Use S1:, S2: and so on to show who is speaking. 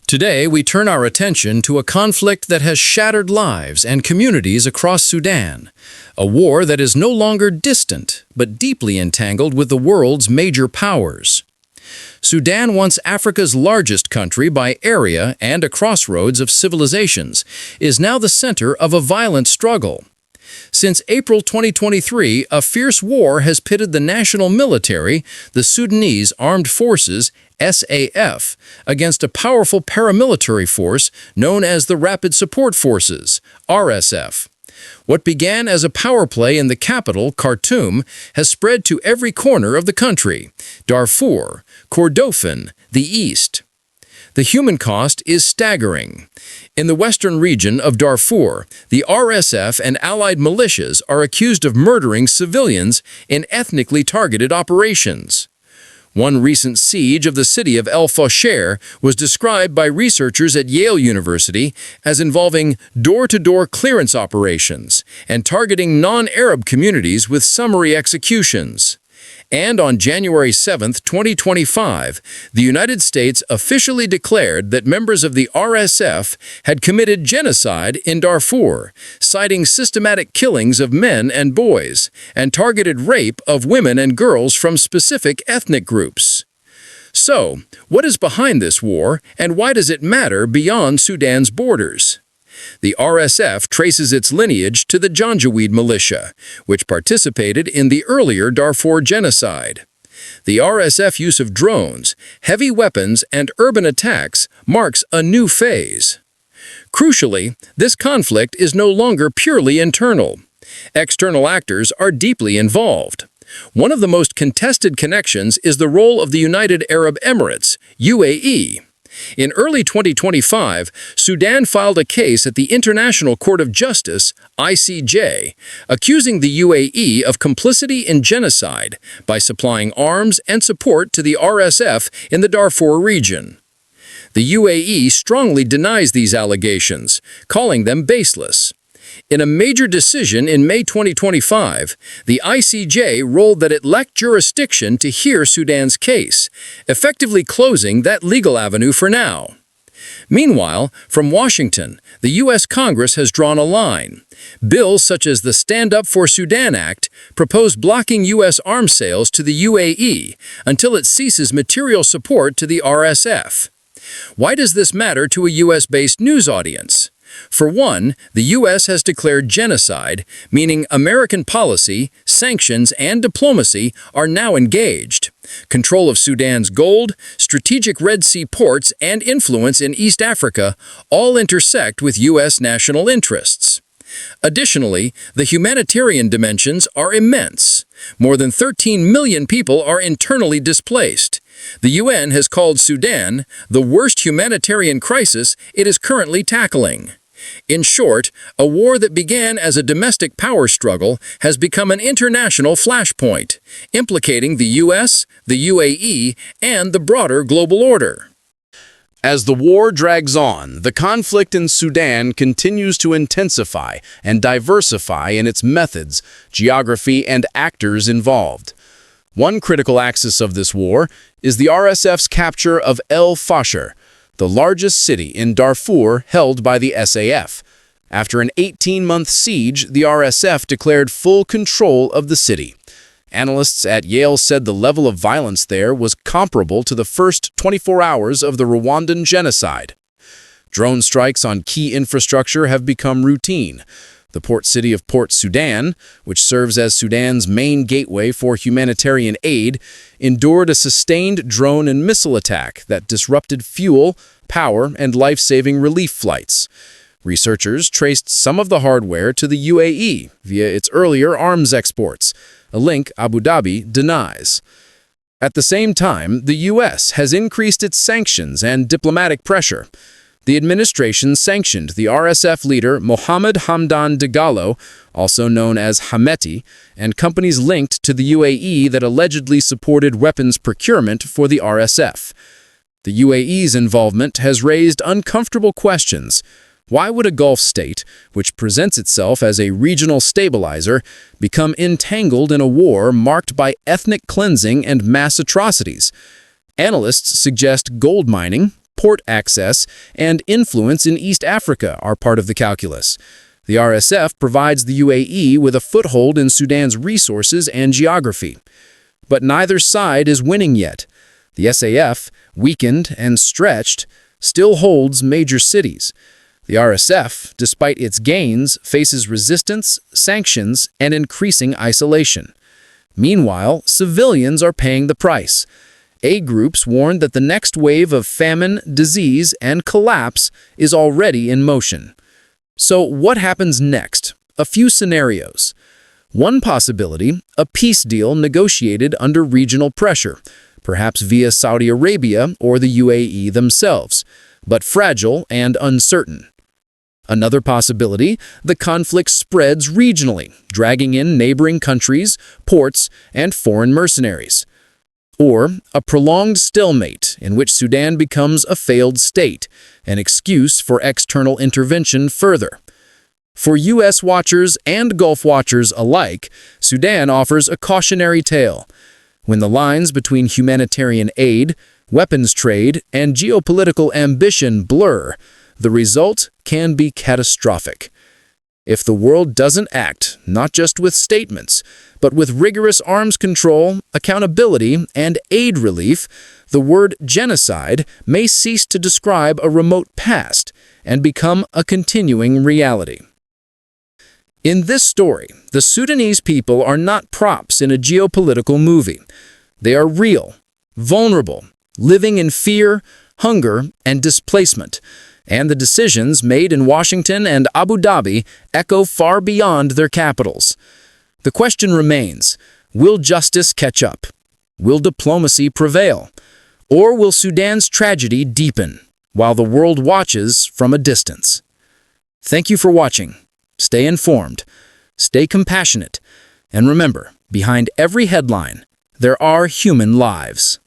S1: Today, we turn our attention to a conflict that has shattered lives and communities across Sudan, a war that is no longer distant, but deeply entangled with the world's major powers. Sudan, once Africa's largest country by area and a crossroads of civilizations, is now the center of a violent struggle. Since April 2023, a fierce war has pitted the national military, the Sudanese Armed Forces, SAF, against a powerful paramilitary force known as the Rapid Support Forces, RSF. What began as a power play in the capital, Khartoum, has spread to every corner of the country: Darfur, Kordofan, the east. The human cost is staggering. In the western region of Darfur, the RSF and allied militias are accused of murdering civilians in ethnically targeted operations. One recent siege of the city of El Fasher was described by researchers at Yale University as involving door-to-door clearance operations and targeting non-Arab communities with summary executions. And on January 7, 2025, the United States officially declared that members of the RSF had committed genocide in Darfur, citing systematic killings of men and boys and targeted rape of women and girls from specific ethnic groups. So, what is behind this war, and why does it matter beyond Sudan's borders? The RSF traces its lineage to the Janjaweed militia, which participated in the earlier Darfur genocide. The RSF use of drones, heavy weapons, and urban attacks marks a new phase. Crucially, this conflict is no longer purely internal. External actors are deeply involved. One of the most contested connections is the role of the United Arab Emirates, UAE. In early 2025, Sudan filed a case at the International Court of Justice, ICJ, accusing the UAE of complicity in genocide by supplying arms and support to the RSF in the Darfur region. The UAE strongly denies these allegations, calling them baseless. In a major decision in May 2025, the ICJ ruled that it lacked jurisdiction to hear Sudan's case, effectively closing that legal avenue for now. Meanwhile, from Washington, the U.S. Congress has drawn a line. Bills such as the Stand Up for Sudan Act propose blocking U.S. arms sales to the UAE until it ceases material support to the RSF. Why does this matter to a U.S.-based news audience? For one, the U.S. has declared genocide, meaning American policy, sanctions, and diplomacy are now engaged. Control of Sudan's gold, strategic Red Sea ports, and influence in East Africa all intersect with U.S. national interests. Additionally, the humanitarian dimensions are immense. More than 13 million people are internally displaced. The UN has called Sudan the worst humanitarian crisis it is currently tackling. In short, a war that began as a domestic power struggle has become an international flashpoint, implicating the US, the UAE, and the broader global order.
S2: As the war drags on, the conflict in Sudan continues to intensify and diversify in its methods, geography, and actors involved. One critical axis of this war is the RSF's capture of El Fasher, the largest city in Darfur held by the SAF. After an 18-month siege, the RSF declared full control of the city. Analysts at Yale said the level of violence there was comparable to the first 24 hours of the Rwandan genocide. Drone strikes on key infrastructure have become routine. The port city of Port Sudan, which serves as Sudan's main gateway for humanitarian aid, endured a sustained drone and missile attack that disrupted fuel, power, and life-saving relief flights. Researchers traced some of the hardware to the UAE via its earlier arms exports, a link Abu Dhabi denies. At the same time, the U.S. has increased its sanctions and diplomatic pressure. The administration sanctioned the RSF leader Mohammed Hamdan Dagalo, also known as Hameti, and companies linked to the UAE that allegedly supported weapons procurement for the RSF. The UAE's involvement has raised uncomfortable questions. Why would a Gulf state, which presents itself as a regional stabilizer, become entangled in a war marked by ethnic cleansing and mass atrocities? Analysts suggest gold mining, port access, and influence in East Africa are part of the calculus. The RSF provides the UAE with a foothold in Sudan's resources and geography. But neither side is winning yet. The SAF, weakened and stretched, still holds major cities. The RSF, despite its gains, faces resistance, sanctions, and increasing isolation. Meanwhile, civilians are paying the price. Aid groups warn that the next wave of famine, disease, and collapse is already in motion. So what happens next? A few scenarios. One possibility, a peace deal negotiated under regional pressure, perhaps via Saudi Arabia or the UAE themselves, but fragile and uncertain. Another possibility, the conflict spreads regionally, dragging in neighboring countries, ports, and foreign mercenaries. Or a prolonged stalemate in which Sudan becomes a failed state, an excuse for external intervention further. For U.S. watchers and Gulf watchers alike, Sudan offers a cautionary tale. When the lines between humanitarian aid, weapons trade, and geopolitical ambition blur, the result can be catastrophic. If the world doesn't act, not just with statements, but with rigorous arms control, accountability, and aid relief, the word genocide may cease to describe a remote past and become a continuing reality. In this story, the Sudanese people are not props in a geopolitical movie. They are real, vulnerable, living in fear, hunger, and displacement. And the decisions made in Washington and Abu Dhabi echo far beyond their capitals. The question remains, will justice catch up? Will diplomacy prevail? Or will Sudan's tragedy deepen, while the world watches from a distance? Thank you for watching. Stay informed, stay compassionate, and remember, behind every headline, there are human lives.